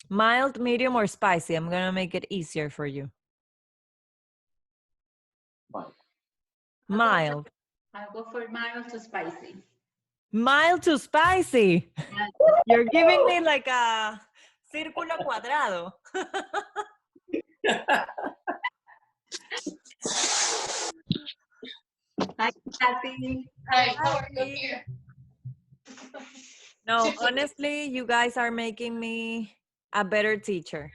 Mild, medium, or spicy? I'm gonna make it easier for you. Mild. Mild. I'll go for mild to spicy. Mild to spicy. You're giving me like a círculo cuadrado. Hi, Kathy. Hi, how are you here? No, honestly, you guys are making me a better teacher.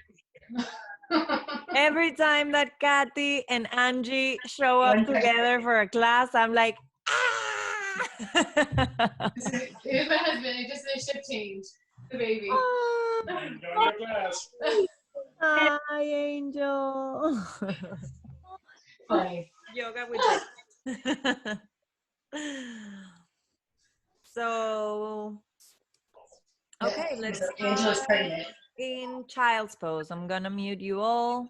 Every time that Kathy and Angie show up together for a class, I'm like, ah! Here's my husband. It just made shift change. The baby. Oh, class. hi, Angel. Funny. Yoga with it. So, okay, let's Angela's start pregnant. in child's pose. I'm gonna mute you all.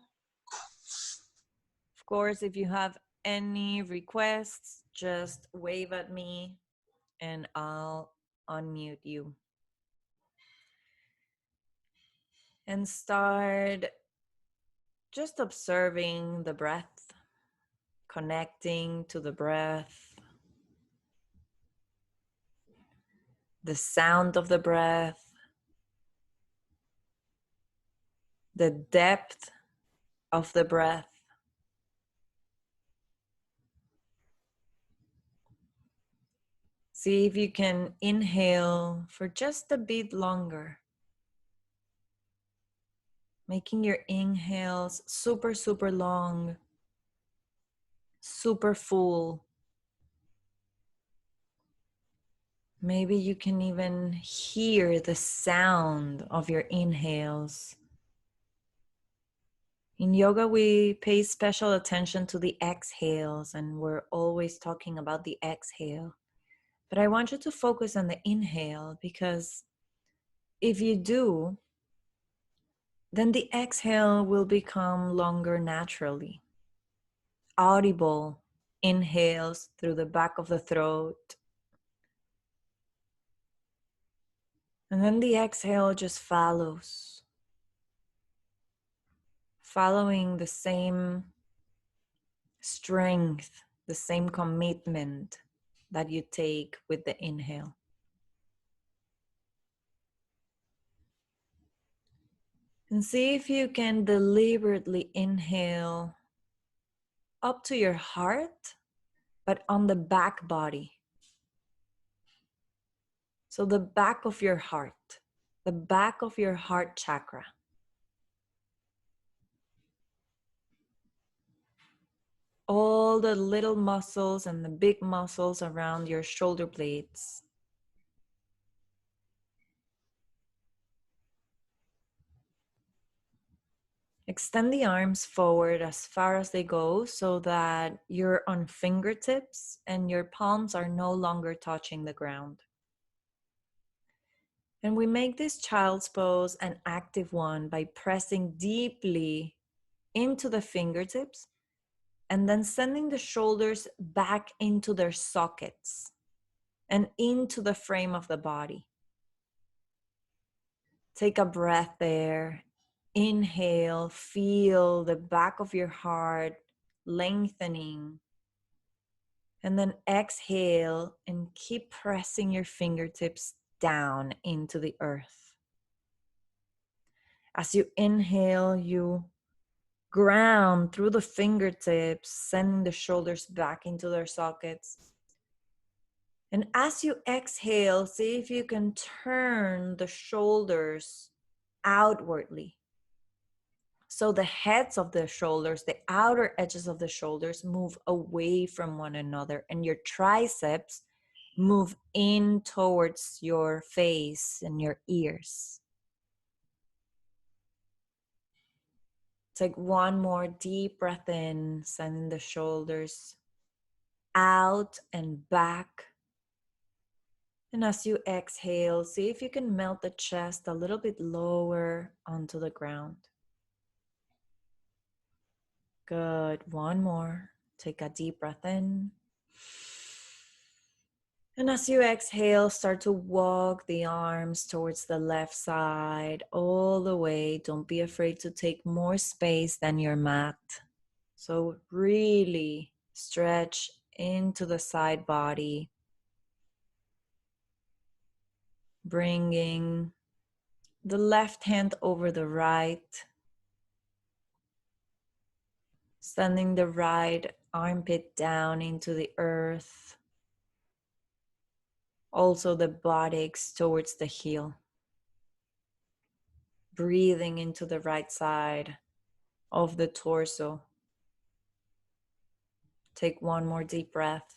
Of course, if you have any requests, just wave at me and I'll unmute you. And start just observing the breath, connecting to the breath, the sound of the breath, the depth of the breath. See if you can inhale for just a bit longer, making your inhales super, super long, super full. Maybe you can even hear the sound of your inhales. In yoga, we pay special attention to the exhales, and we're always talking about the exhale. But I want you to focus on the inhale, because if you do, then the exhale will become longer naturally. Audible inhales through the back of the throat. And then the exhale just follows, following the same strength, the same commitment that you take with the inhale. And see if you can deliberately inhale up to your heart, but on the back body. So the back of your heart, the back of your heart chakra. All the little muscles and the big muscles around your shoulder blades. Extend the arms forward as far as they go so that you're on fingertips and your palms are no longer touching the ground. And we make this child's pose an active one by pressing deeply into the fingertips and then sending the shoulders back into their sockets and into the frame of the body. Take a breath there. Inhale, feel the back of your heart lengthening. And then exhale and keep pressing your fingertips down into the earth. As you inhale, you ground through the fingertips, sending the shoulders back into their sockets. And as you exhale, see if you can turn the shoulders outwardly. So the heads of the shoulders, the outer edges of the shoulders move away from one another, and your triceps move in towards your face and your ears. Take one more deep breath in, sending the shoulders out and back. And as you exhale, see if you can melt the chest a little bit lower onto the ground. Good. One more. Take a deep breath in. And as you exhale, start to walk the arms towards the left side all the way. Don't be afraid to take more space than your mat. So really stretch into the side body, bringing the left hand over the right, sending the right armpit down into the earth. Also the buttocks towards the heel. Breathing into the right side of the torso. Take one more deep breath.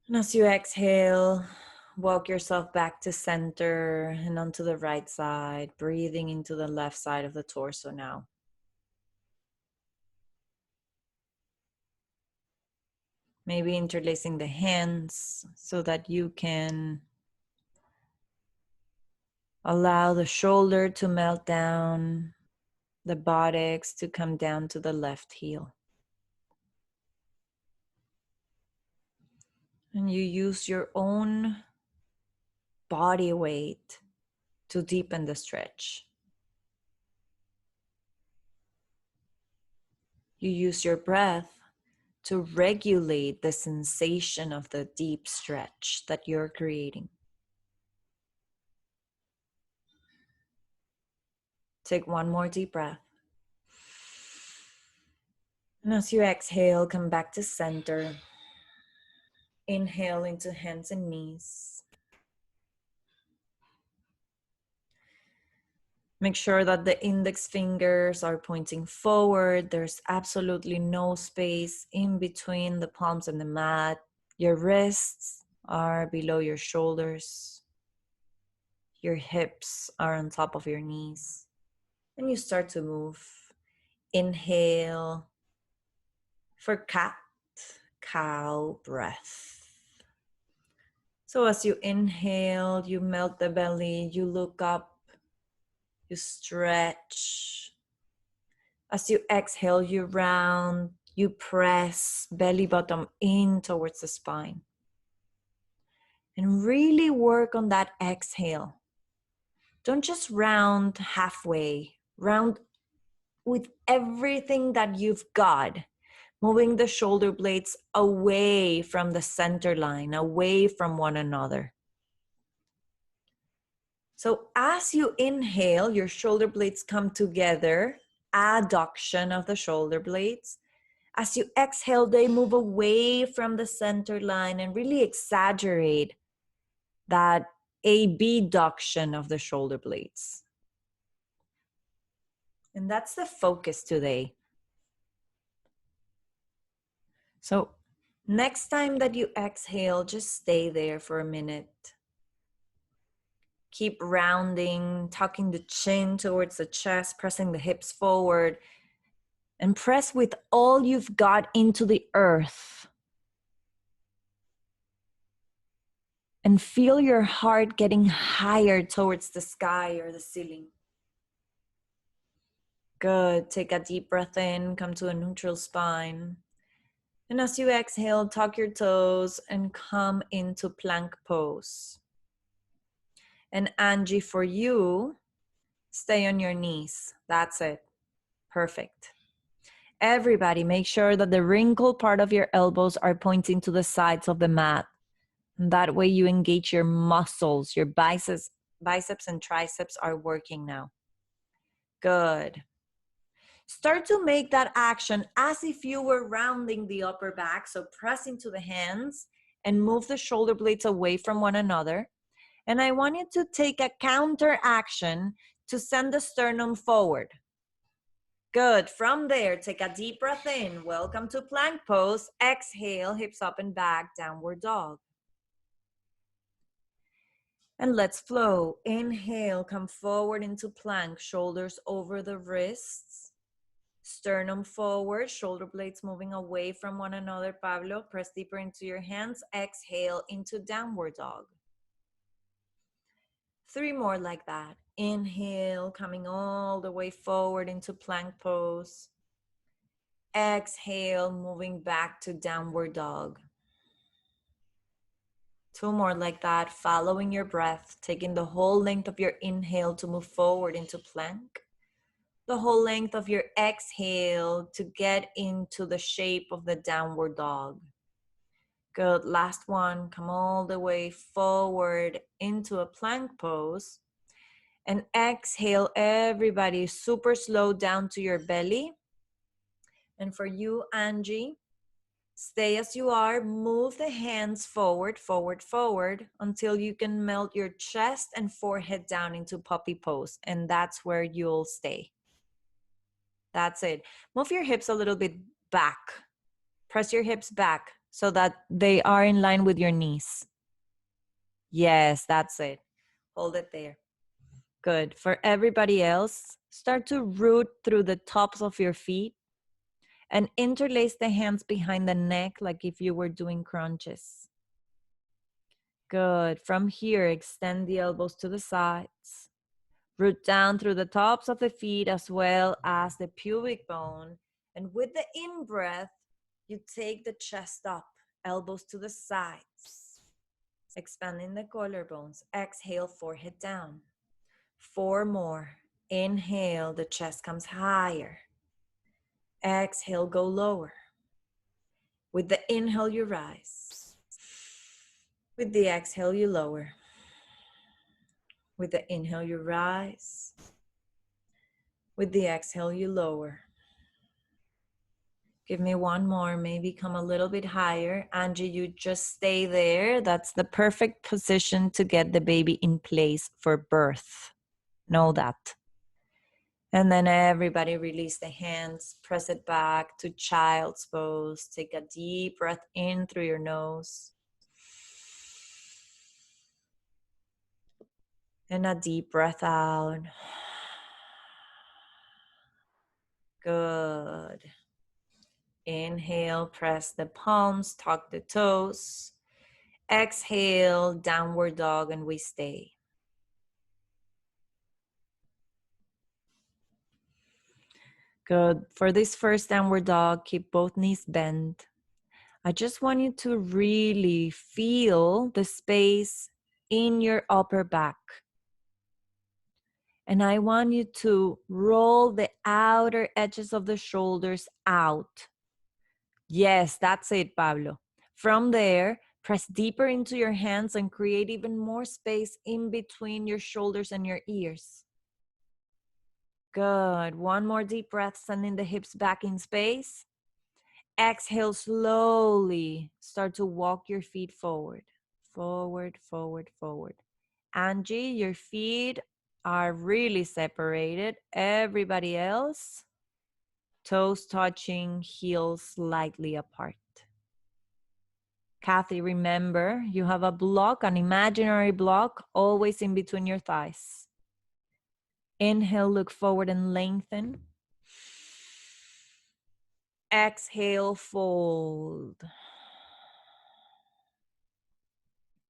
And as you exhale, walk yourself back to center and onto the right side, breathing into the left side of the torso now. Maybe interlacing the hands so that you can allow the shoulder to melt down, the buttocks to come down to the left heel. And you use your own body weight to deepen the stretch. You use your breath to regulate the sensation of the deep stretch that you're creating. Take one more deep breath. And as you exhale, come back to center. Inhale into hands and knees. Make sure that the index fingers are pointing forward. There's absolutely no space in between the palms and the mat. Your wrists are below your shoulders. Your hips are on top of your knees. And you start to move. Inhale for cat, cow breath. So as you inhale, you melt the belly, you look up, you stretch. As you exhale, you round, you press belly bottom in towards the spine. And really work on that exhale. Don't just round halfway, round with everything that you've got. Moving the shoulder blades away from the center line, away from one another. So as you inhale, your shoulder blades come together, adduction of the shoulder blades. As you exhale, they move away from the center line and really exaggerate that abduction of the shoulder blades. And that's the focus today. So next time that you exhale, just stay there for a minute. Keep rounding, tucking the chin towards the chest, pressing the hips forward, and press with all you've got into the earth. And feel your heart getting higher towards the sky or the ceiling. Good. Take a deep breath in, come to a neutral spine. And as you exhale, tuck your toes and come into plank pose. And Angie, for you, stay on your knees. That's it. Perfect. Everybody, make sure that the wrinkled part of your elbows are pointing to the sides of the mat. And that way you engage your muscles, your biceps and triceps are working now. Good. Start to make that action as if you were rounding the upper back. So press into the hands and move the shoulder blades away from one another. And I want you to take a counter action to send the sternum forward. Good. From there, take a deep breath in. Welcome to plank pose. Exhale, hips up and back, downward dog. And let's flow. Inhale, come forward into plank, shoulders over the wrists. Sternum forward, shoulder blades moving away from one another. Pablo, press deeper into your hands. Exhale into downward dog. 3 more like that. Inhale, coming all the way forward into plank pose. Exhale, moving back to downward dog. 2 more like that, following your breath, taking the whole length of your inhale to move forward into plank. The whole length of your exhale to get into the shape of the downward dog. Good, last one, come all the way forward into a plank pose. And exhale, everybody, super slow down to your belly. And for you, Angie, stay as you are, move the hands forward, forward, forward, until you can melt your chest and forehead down into puppy pose. And that's where you'll stay. That's it. Move your hips a little bit back. Press your hips back so that they are in line with your knees. Yes, that's it. Hold it there. Good. For everybody else, start to root through the tops of your feet and interlace the hands behind the neck like if you were doing crunches. Good. From here, extend the elbows to the sides. Root down through the tops of the feet as well as the pubic bone. And with the in-breath, you take the chest up, elbows to the sides, expanding the collarbones. Exhale, forehead down. 4 more. Inhale, the chest comes higher. Exhale, go lower. With the inhale, you rise. With the exhale, you lower. With the inhale, you rise. With the exhale, you lower. Give me 1 more, maybe come a little bit higher. Angie, you just stay there. That's the perfect position to get the baby in place for birth. Know that. And then everybody release the hands, press it back to child's pose. Take a deep breath in through your nose. And a deep breath out. Good. Inhale, press the palms, tuck the toes. Exhale, downward dog, and we stay. Good. For this first downward dog, keep both knees bent. I just want you to really feel the space in your upper back. And I want you to roll the outer edges of the shoulders out. Yes, that's it, Pablo. From there, press deeper into your hands and create even more space in between your shoulders and your ears. Good. 1 more deep breath, sending the hips back in space. Exhale slowly. Start to walk your feet forward. Forward, forward, forward. Angie, your feet are really separated. Everybody else, toes touching, heels slightly apart. Kathy, remember, you have a block, an imaginary block, always in between your thighs. Inhale, look forward and lengthen. Exhale, fold.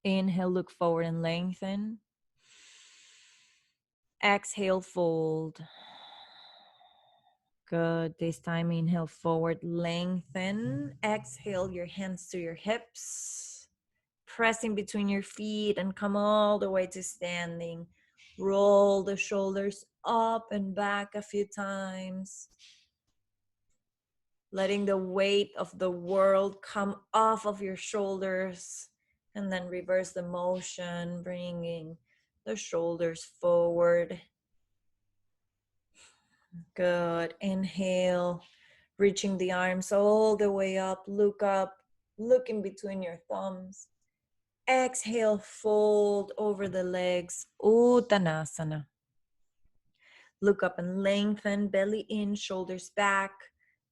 Inhale, look forward and lengthen. Exhale, fold. Good. This time, inhale, forward, lengthen. Exhale, your hands to your hips. Pressing between your feet and come all the way to standing. Roll the shoulders up and back a few times. Letting the weight of the world come off of your shoulders. And then reverse the motion, bringing the shoulders forward. Good. Inhale, reaching the arms all the way up. Look up, look in between your thumbs. Exhale, fold over the legs. Uttanasana. Look up and lengthen, belly in, shoulders back.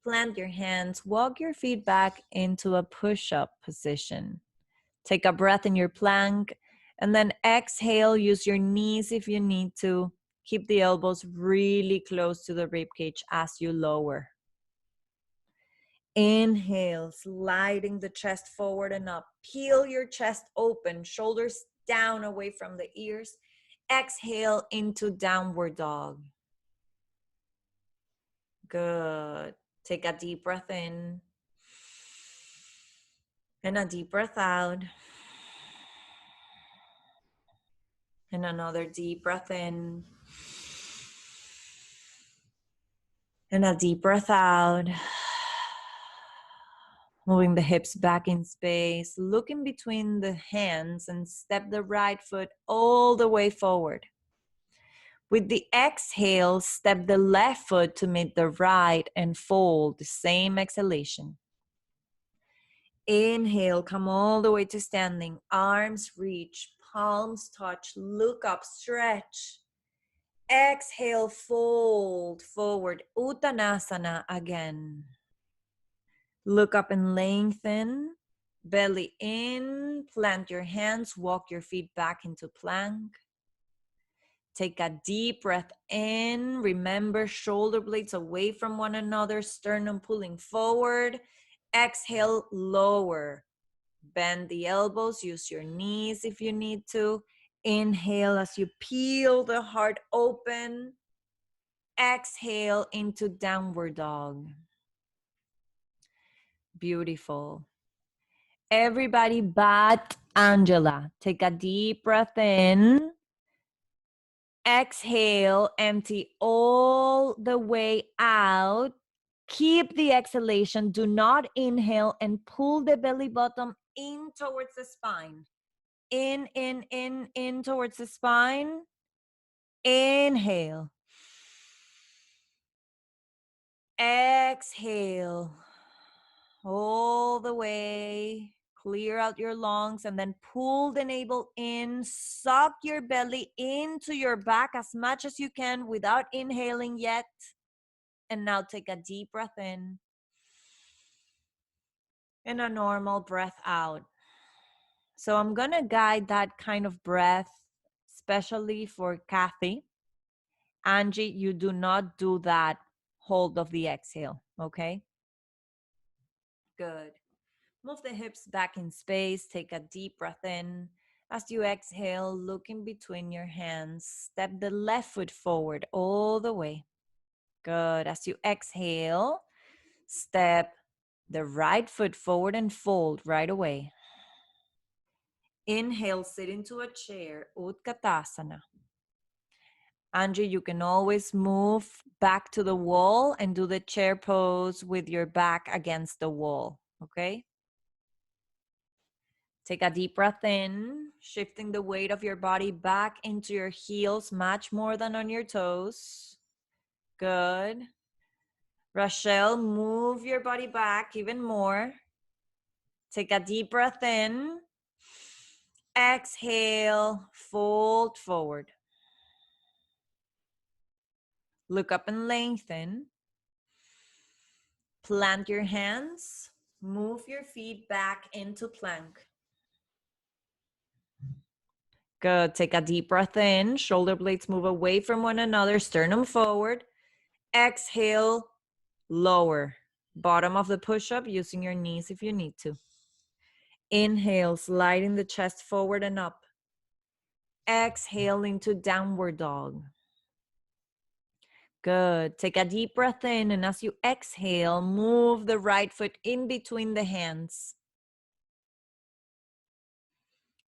Plant your hands, walk your feet back into a push-up position. Take a breath in your plank, and then exhale, use your knees if you need to. Keep the elbows really close to the ribcage as you lower. Inhale, sliding the chest forward and up. Peel your chest open, shoulders down away from the ears. Exhale into downward dog. Good. Take a deep breath in and a deep breath out. And another deep breath in and a deep breath out. Moving the hips back in space, looking between the hands and step the right foot all the way forward. With the exhale, step the left foot to meet the right and fold the same exhalation. Inhale, come all the way to standing. Arms reach, palms touch, look up, stretch. Exhale, fold forward. Uttanasana again. Look up and lengthen. Belly in, plant your hands, walk your feet back into plank. Take a deep breath in. Remember, shoulder blades away from one another, sternum pulling forward. Exhale, lower. Bend the elbows, use your knees if you need to. Inhale as you peel the heart open. Exhale into downward dog. Beautiful. Everybody but Angela. Take a deep breath in. Exhale, empty all the way out. Keep the exhalation. Do not inhale and pull the belly button in towards the spine. In towards the spine. Inhale. Exhale. All the way. Clear out your lungs and then pull the navel in. Suck your belly into your back as much as you can without inhaling yet. And now take a deep breath in. And a normal breath out. So I'm going to guide that kind of breath, especially for Kathy. Angie, you do not do that hold of the exhale, okay? Good. Move the hips back in space. Take a deep breath in. As you exhale, look in between your hands. Step the left foot forward all the way. Good. As you exhale, step the right foot forward and fold right away. Inhale, sit into a chair, Utkatasana. Angie, you can always move back to the wall and do the chair pose with your back against the wall, okay? Take a deep breath in, shifting the weight of your body back into your heels, much more than on your toes. Good. Rachel, move your body back even more. Take a deep breath in. Exhale, fold forward. Look up and lengthen. Plant your hands. Move your feet back into plank. Good. Take a deep breath in. Shoulder blades move away from one another. Sternum forward. Exhale, lower. Bottom of the push-up using your knees if you need to. Inhale, sliding the chest forward and up. Exhale into downward dog. Good. Take a deep breath in, and as you exhale, move the right foot in between the hands.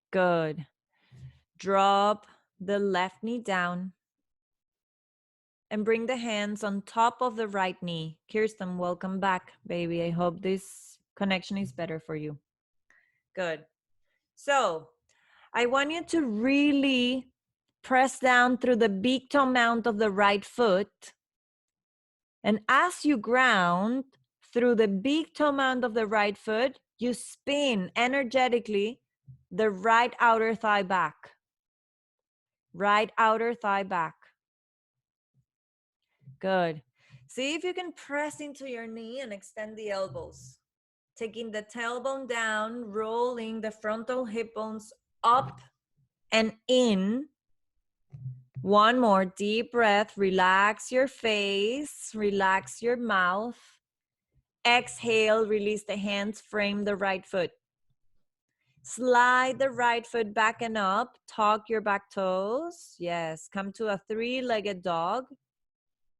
Good. Drop the left knee down and bring the hands on top of the right knee. Kirsten, welcome back, baby. I hope this connection is better for you. Good. So I want you to really press down through the big toe mount of the right foot. And as you ground through the big toe mount of the right foot, you spin energetically the right outer thigh back. Right outer thigh back. Good. See if you can press into your knee and extend the elbows. Taking the tailbone down, rolling the frontal hip bones up and in. One more deep breath. Relax your face. Relax your mouth. Exhale, release the hands, frame the right foot. Slide the right foot back and up. Tuck your back toes. Yes, come to a three-legged dog.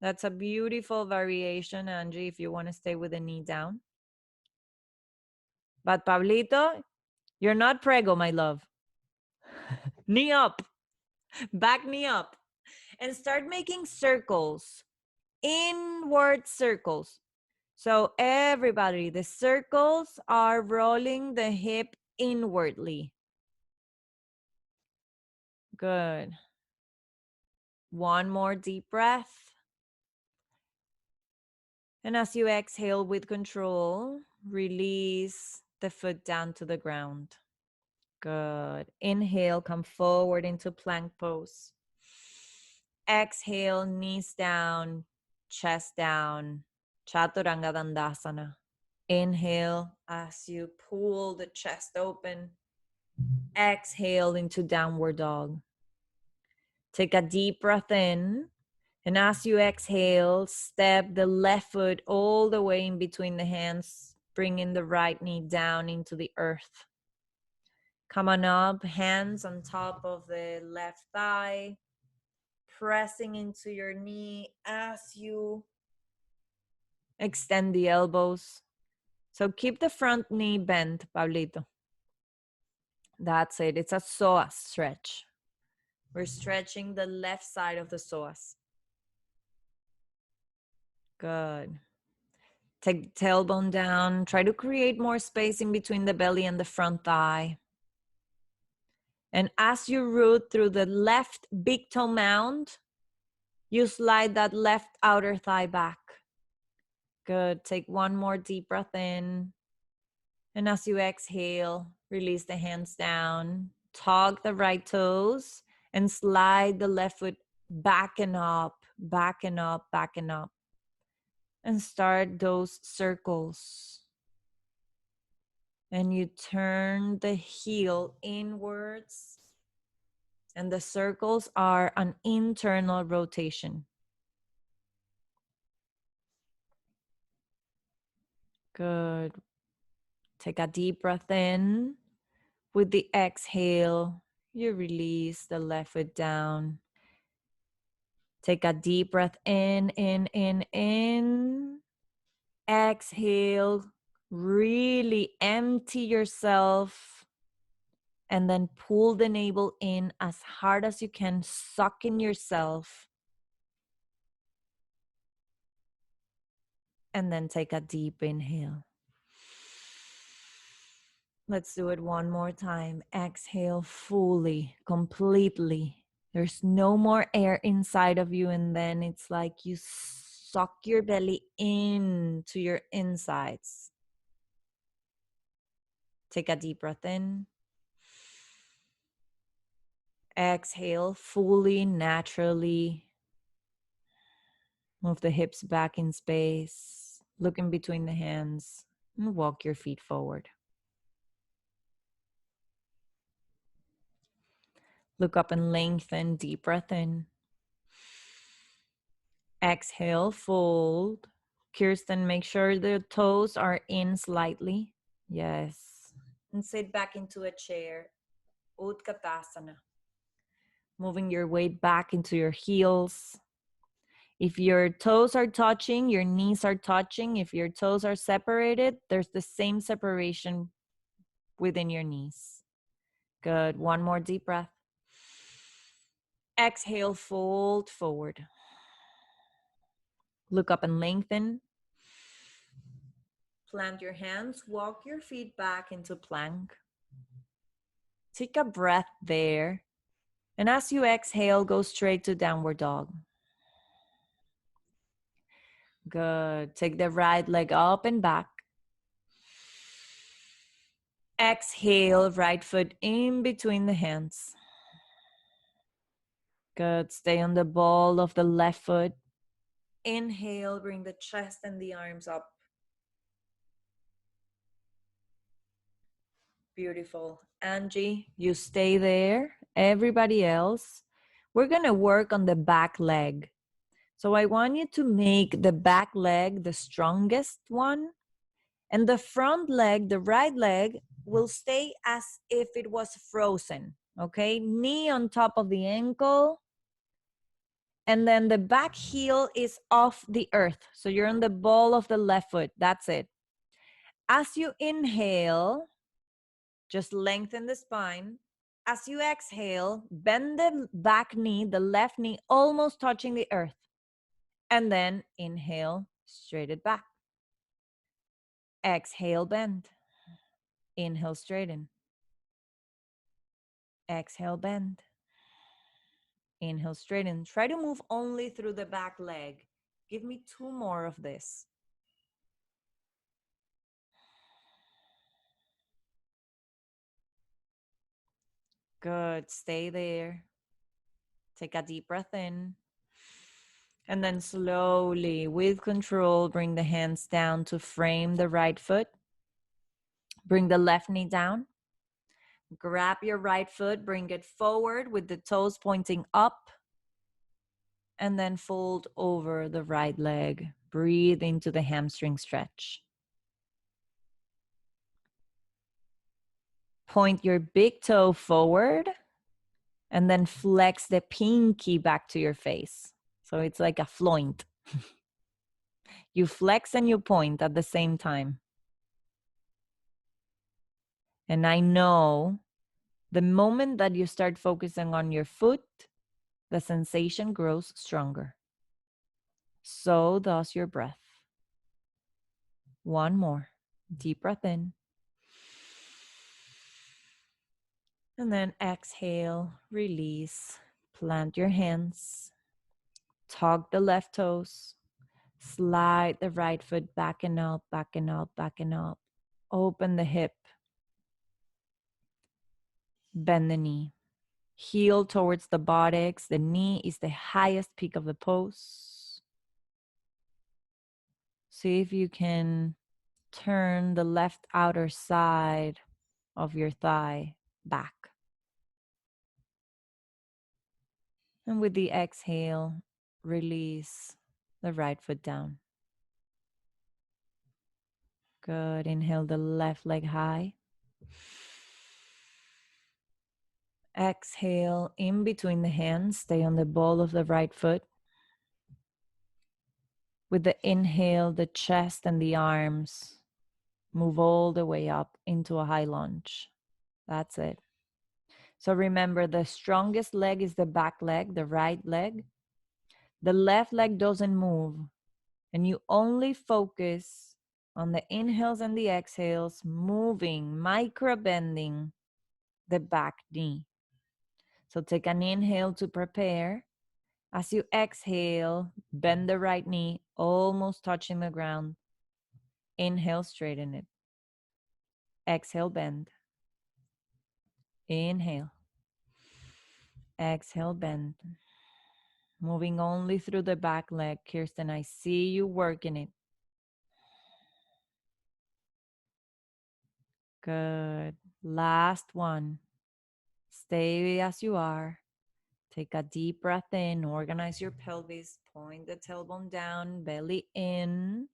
That's a beautiful variation, Angie, if you want to stay with the knee down. But Pablito, you're not prego, my love. Knee up, back knee up. And start making circles, inward circles. So everybody, the circles are rolling the hip inwardly. Good. One more deep breath. And as you exhale with control, release the foot down to the ground. Good. Inhale, come forward into plank pose. Exhale, knees down, chest down, Chaturanga Dandasana. Inhale as you pull the chest open. Exhale into downward dog. Take a deep breath in. And as you exhale, step the left foot all the way in between the hands, bringing the right knee down into the earth. Come on up, hands on top of the left thigh, pressing into your knee as you extend the elbows. So keep the front knee bent, Pablito. That's it. It's a psoas stretch. We're stretching the left side of the psoas. Good. Take the tailbone down. Try to create more space in between the belly and the front thigh. And as you root through the left big toe mound, you slide that left outer thigh back. Good. Take one more deep breath in. And as you exhale, release the hands down. Tug the right toes and slide the left foot back and up, back and up, back and up. And start those circles. And you turn the heel inwards. And the circles are an internal rotation. Good. Take a deep breath in. With the exhale, you release the left foot down. Take a deep breath in. Exhale. Really empty yourself. And then pull the navel in as hard as you can. Suck in yourself. And then take a deep inhale. Let's do it one more time. Exhale fully, completely. There's no more air inside of you. And then it's like you suck your belly into your insides. Take a deep breath in. Exhale fully, naturally. Move the hips back in space. Look in between the hands and walk your feet forward. Look up and lengthen, deep breath in. Exhale, fold. Kirsten, make sure the toes are in slightly. Yes. And sit back into a chair. Utkatasana. Moving your weight back into your heels. If your toes are touching, your knees are touching. If your toes are separated, there's the same separation within your knees. Good. One more deep breath. Exhale, fold forward. Look up and lengthen. Plant your hands, walk your feet back into plank. Take a breath there. And as you exhale, go straight to downward dog. Good. Take the right leg up and back. Exhale, right foot in between the hands. Good. Stay on the ball of the left foot. Inhale, bring the chest and the arms up. Beautiful. Angie, you stay there. Everybody else, we're going to work on the back leg. So I want you to make the back leg the strongest one. And the front leg, the right leg, will stay as if it was frozen. Okay? Knee on top of the ankle. And then the back heel is off the earth. So you're on the ball of the left foot. That's it. As you inhale, just lengthen the spine. As you exhale, bend the back knee, the left knee, almost touching the earth. And then inhale, straighten back. Exhale, bend. Inhale, straighten. Exhale, bend. Inhale, straighten. Try to move only through the back leg. Give me 2 more of this. Good. Stay there. Take a deep breath in. And then slowly, with control, bring the hands down to frame the right foot. Bring the left knee down. Grab your right foot, bring it forward with the toes pointing up. And then fold over the right leg. Breathe into the hamstring stretch. Point your big toe forward and then flex the pinky back to your face. So it's like a floint. You flex and you point at the same time. And I know the moment that you start focusing on your foot, the sensation grows stronger. So does your breath. 1 more. Deep breath in. And then exhale, release. Plant your hands. Tug the left toes. Slide the right foot back and up, back and up, back and up. Open the hip. Bend the knee. Heel towards the buttocks. The knee is the highest peak of the pose. See if you can turn the left outer side of your thigh back. And with the exhale, release the right foot down. Good. Inhale the left leg high. Exhale in between the hands. Stay on the ball of the right foot. With the inhale, the chest and the arms move all the way up into a high lunge. That's it. So remember, the strongest leg is the back leg, the right leg. The left leg doesn't move. And you only focus on the inhales and the exhales, moving, micro bending the back knee. So take an inhale to prepare. As you exhale, bend the right knee, almost touching the ground. Inhale, straighten it. Exhale, bend. Inhale. Exhale, bend. Moving only through the back leg. Kirsten, I see you working it. Good. Last one. Stay as you are. Take a deep breath in. Organize your pelvis. Point the tailbone down. Belly in.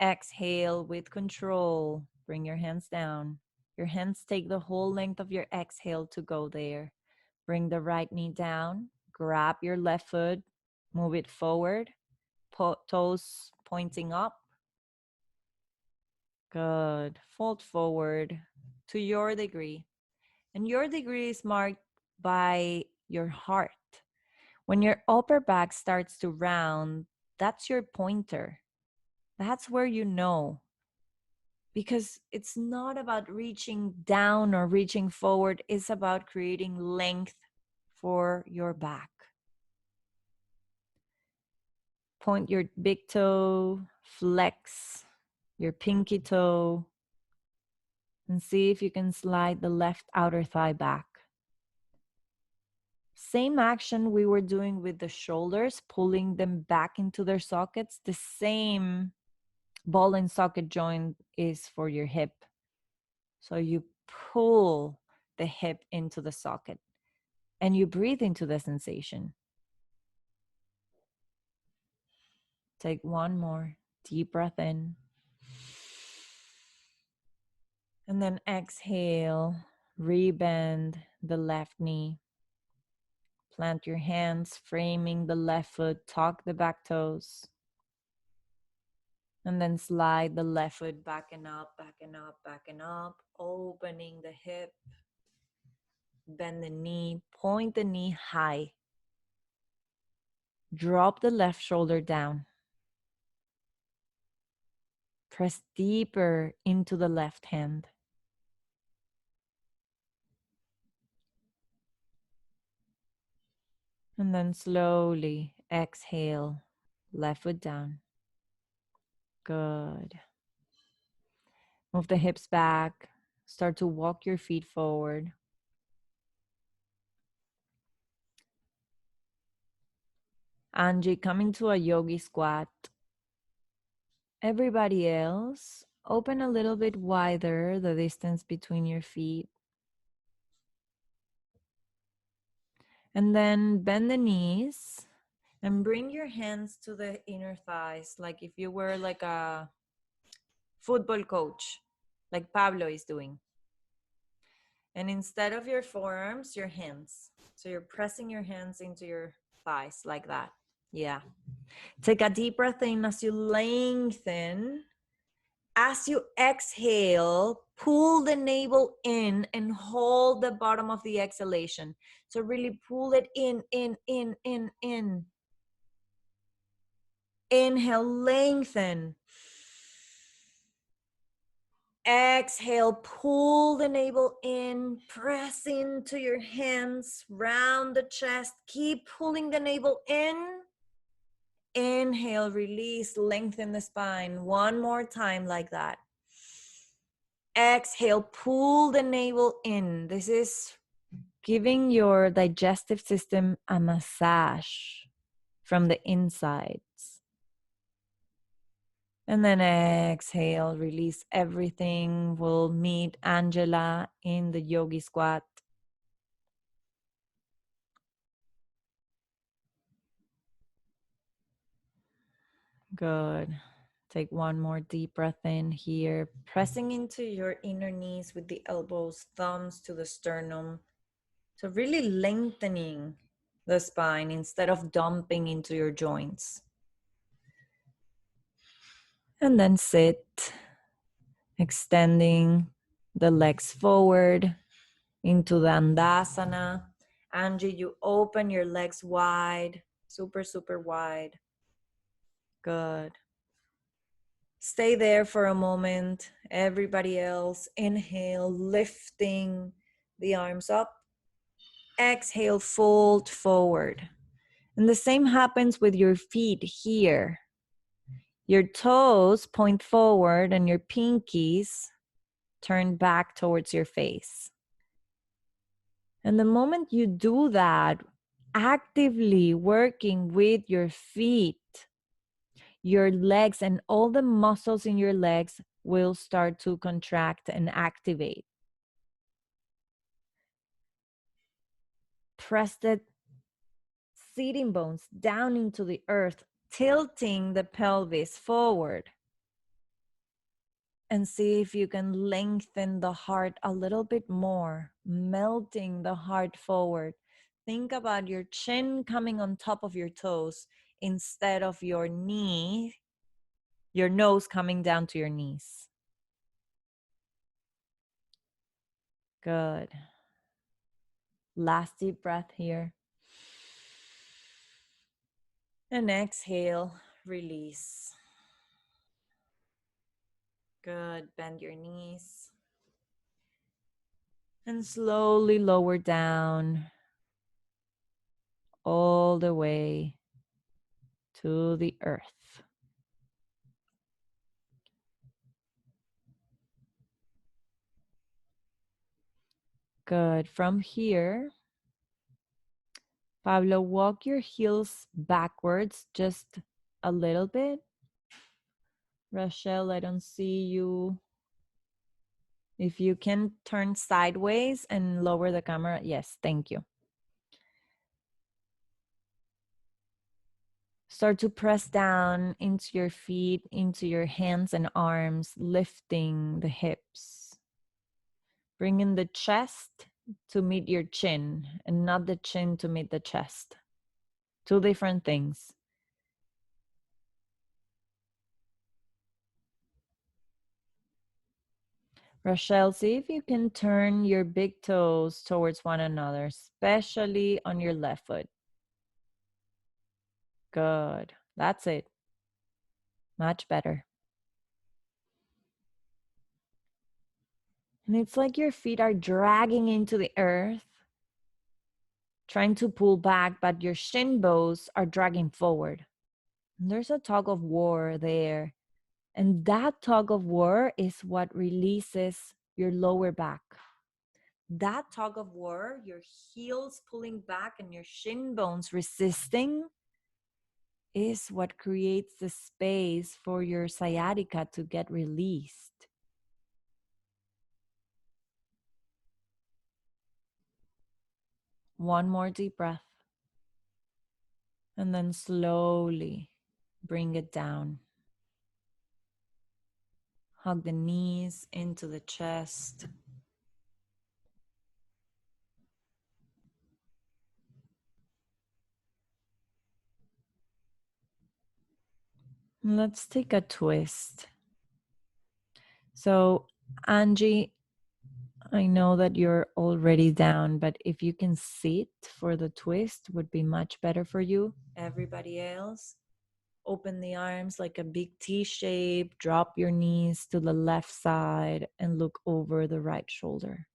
Exhale with control. Bring your hands down. Your hands take the whole length of your exhale to go there. Bring the right knee down. Grab your left foot. Move it forward. Toes pointing up. Good. Fold forward to your degree. And your degree is marked by your heart. When your upper back starts to round, that's your pointer. That's where you know. Because it's not about reaching down or reaching forward. It's about creating length for your back. Point your big toe, flex your pinky toe, and see if you can slide the left outer thigh back. Same action we were doing with the shoulders, pulling them back into their sockets. The same ball and socket joint is for your hip. So you pull the hip into the socket and you breathe into the sensation. Take 1 more deep breath in. And then exhale, rebend the left knee. plant your hands, framing the left foot, tuck the back toes. And then slide the left foot back and up, back and up, back and up, opening the hip. Bend the knee, point the knee high. Drop the left shoulder down. Press deeper into the left hand. And then slowly exhale, left foot down. Good. Move the hips back. Start to walk your feet forward. Angie, coming to a yogi squat. Everybody else, open a little bit wider the distance between your feet. And then bend the knees and bring your hands to the inner thighs, like if you were like a football coach, like Pablo is doing. And instead of your forearms, your hands. So you're pressing your hands into your thighs like that. Yeah. Take a deep breath in as you lengthen. As you exhale, pull the navel in and hold the bottom of the exhalation. So really pull it in. Inhale, lengthen. Exhale, pull the navel in, press into your hands, round the chest, keep pulling the navel in. Inhale, release, lengthen the spine. One more time like that. Exhale, pull the navel in. This is giving your digestive system a massage from the insides. And then exhale, release everything. We'll meet Angela in the yogi squat. Good. Take one more deep breath in here, pressing into your inner knees with the elbows, thumbs to the sternum. So really lengthening the spine instead of dumping into your joints. And then sit, extending the legs forward into the Dandasana. Angie, you open your legs wide, super, super wide. Good. Stay there for a moment. Everybody else, inhale, lifting the arms up. Exhale, fold forward. And the same happens with your feet here. Your toes point forward and your pinkies turn back towards your face. And the moment you do that, actively working with your feet, your legs and all the muscles in your legs will start to contract and activate. Press the sitting bones down into the earth, tilting the pelvis forward. And see if you can lengthen the heart a little bit more, melting the heart forward. Think about your chin coming on top of your toes instead of your knee, your nose coming down to your knees. Good. Last deep breath here. And exhale, release. Good. Bend your knees. And slowly lower down all the way to the earth. Good. From here, Pablo, walk your heels backwards just a little bit. Rochelle, I don't see you. If you can turn sideways and lower the camera. Yes, thank you. Start to press down into your feet, into your hands and arms, lifting the hips. Bring in the chest to meet your chin and not the chin to meet the chest. Two different things. Rochelle, see if you can turn your big toes towards one another, especially on your left foot. Good. That's it. Much better. And it's like your feet are dragging into the earth, trying to pull back, but your shin bones are dragging forward. And there's a tug of war there. And that tug of war is what releases your lower back. That tug of war, your heels pulling back and your shin bones resisting, is what creates the space for your sciatica to get released. One more deep breath. And then slowly bring it down. Hug the knees into the chest. Let's take a twist. So, Angie, I know that you're already down, but if you can sit for the twist, would be much better for you. Everybody else, open the arms like a big T shape, drop your knees to the left side, and look over the right shoulder.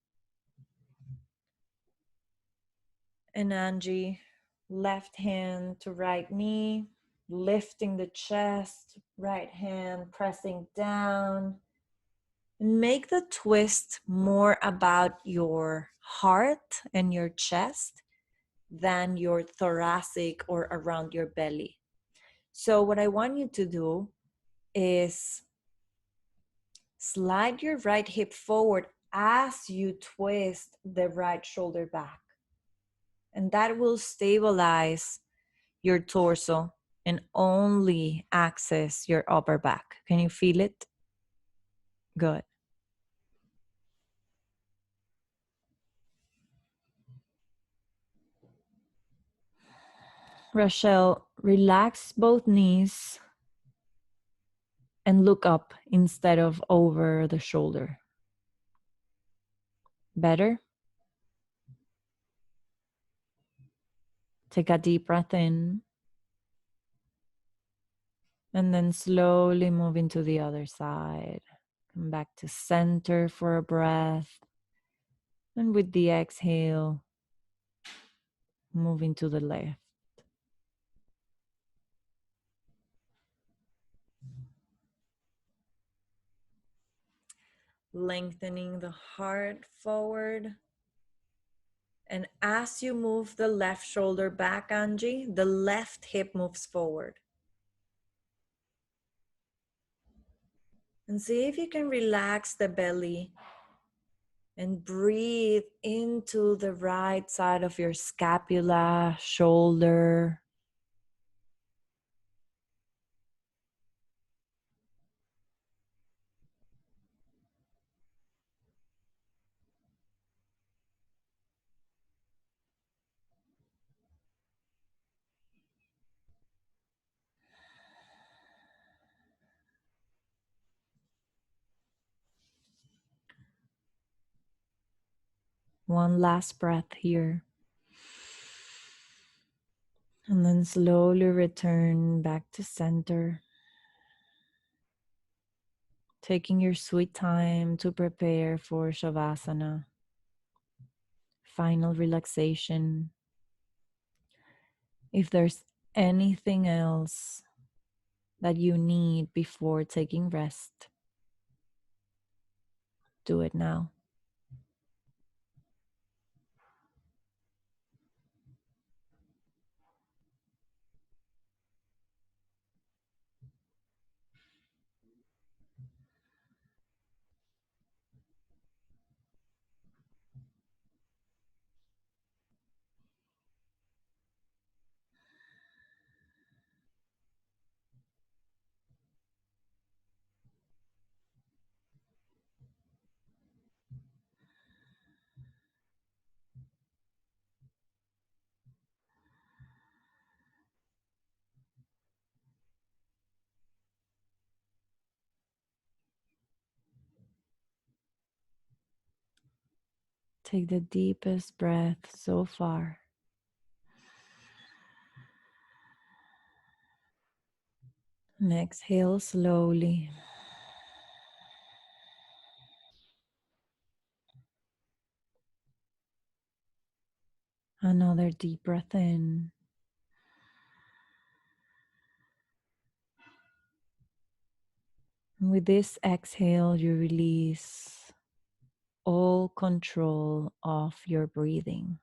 And Angie, left hand to right knee, lifting the chest, right hand pressing down. Make the twist more about your heart and your chest than your thoracic or around your belly. So what I want you to do is slide your right hip forward as you twist the right shoulder back. And that will stabilize your torso and only access your upper back. Can you feel it? Good. Rochelle, relax both knees and look up instead of over the shoulder. Better? Take a deep breath in and then slowly move into the other side. Come back to center for a breath. And with the exhale, move into the left. Lengthening the heart forward. And as you move the left shoulder back, Angie, the left hip moves forward. And see if you can relax the belly and breathe into the right side of your scapula, shoulder. One last breath here. And then slowly return back to center. Taking your sweet time to prepare for Shavasana. Final relaxation. If there's anything else that you need before taking rest, do it now. Take the deepest breath so far. And exhale slowly. Another deep breath in. And with this exhale, you release all control of your breathing.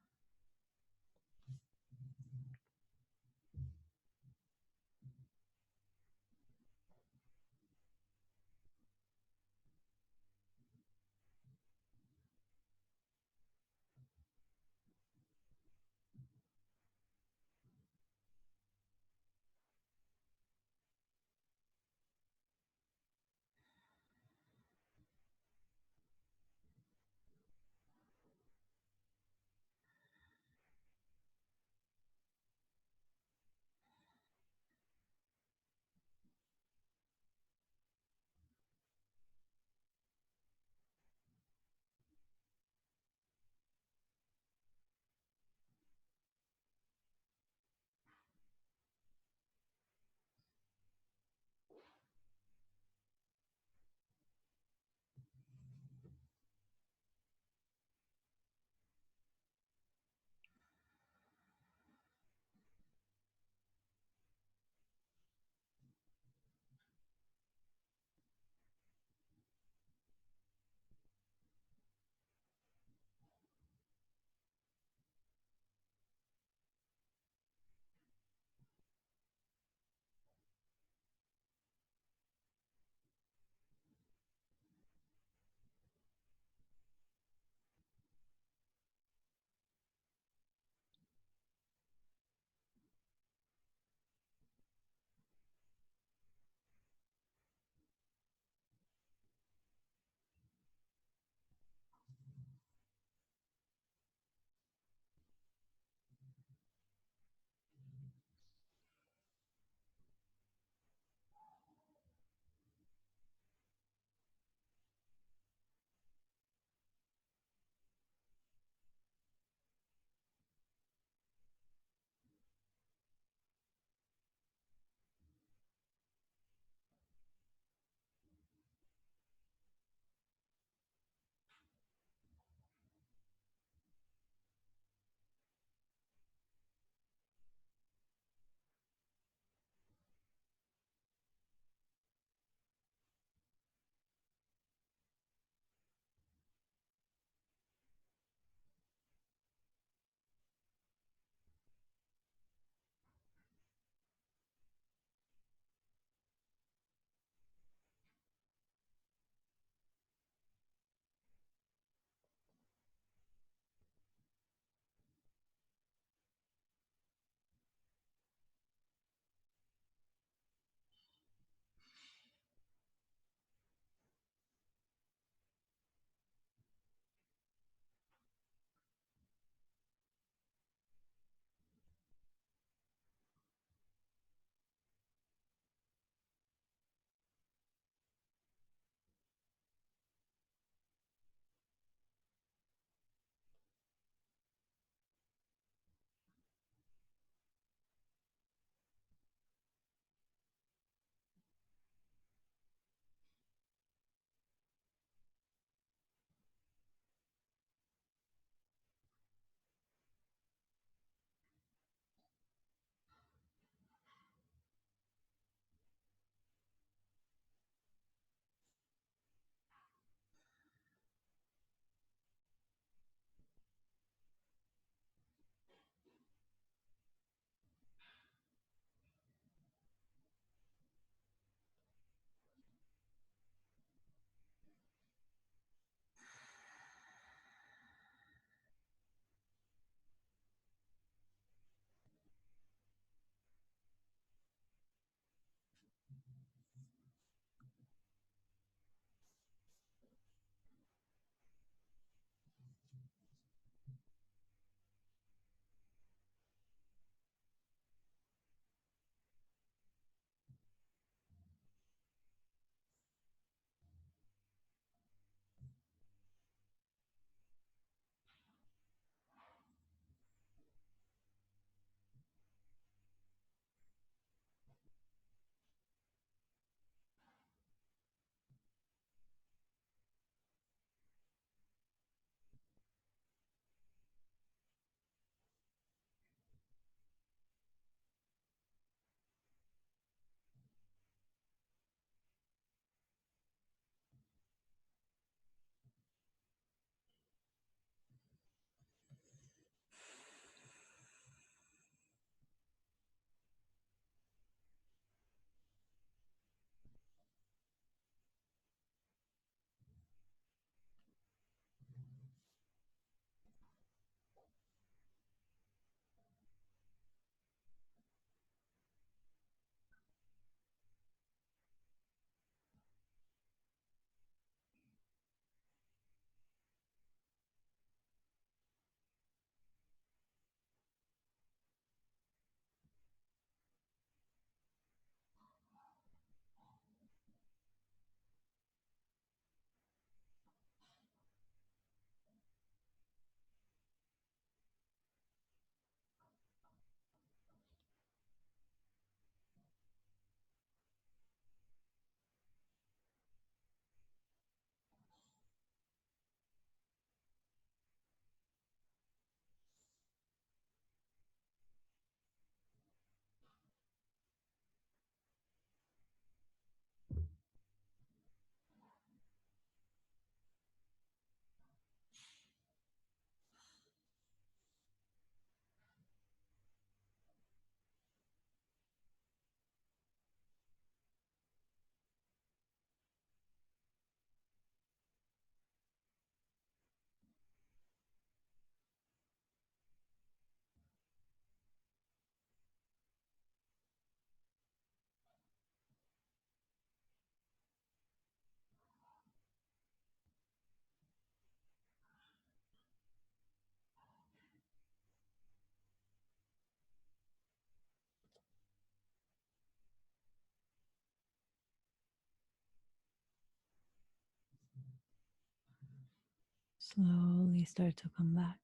Slowly start to come back.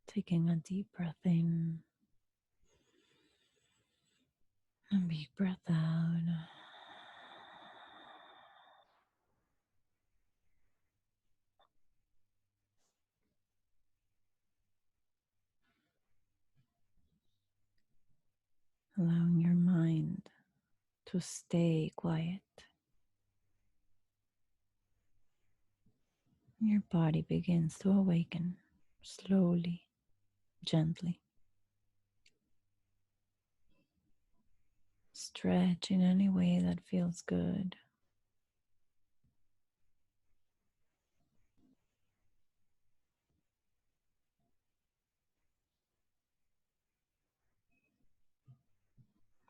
Taking a deep breath in. A big breath out. Allowing your mind to stay quiet. Your body begins to awaken slowly, gently. Stretch in any way that feels good.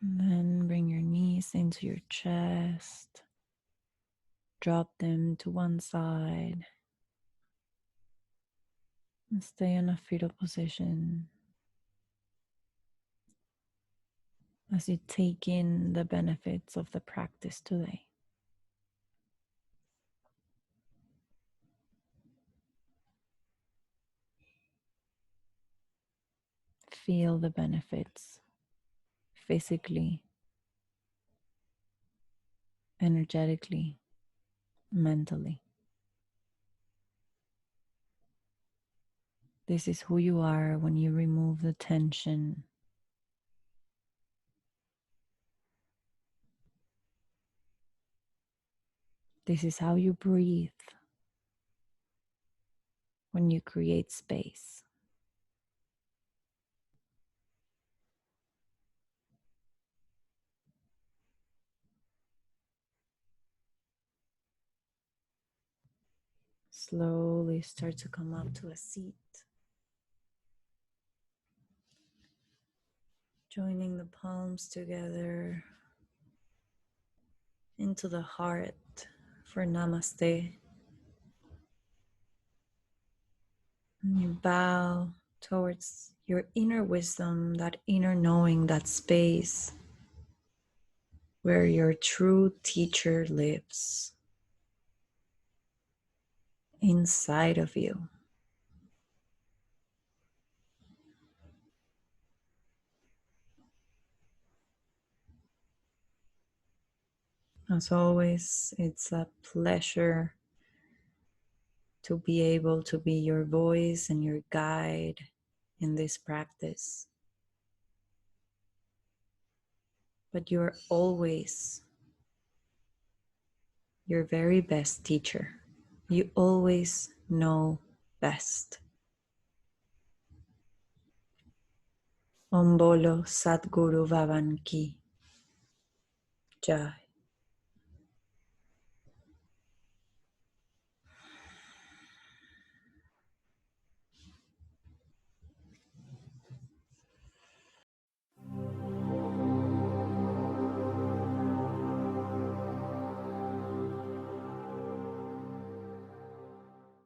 And then bring your knees into your chest. Drop them to one side. And stay in a fetal position as you take in the benefits of the practice today. Feel the benefits physically, energetically, mentally. This is who you are when you remove the tension. This is how you breathe when you create space. Slowly start to come up to a seat. Joining the palms together into the heart for Namaste. And you bow towards your inner wisdom, that inner knowing, that space where your true teacher lives inside of you. As always, it's a pleasure to be able to be your voice and your guide in this practice. But you're always your very best teacher. You always know best. Om Bolo Sadguru Vavan Ki Jai.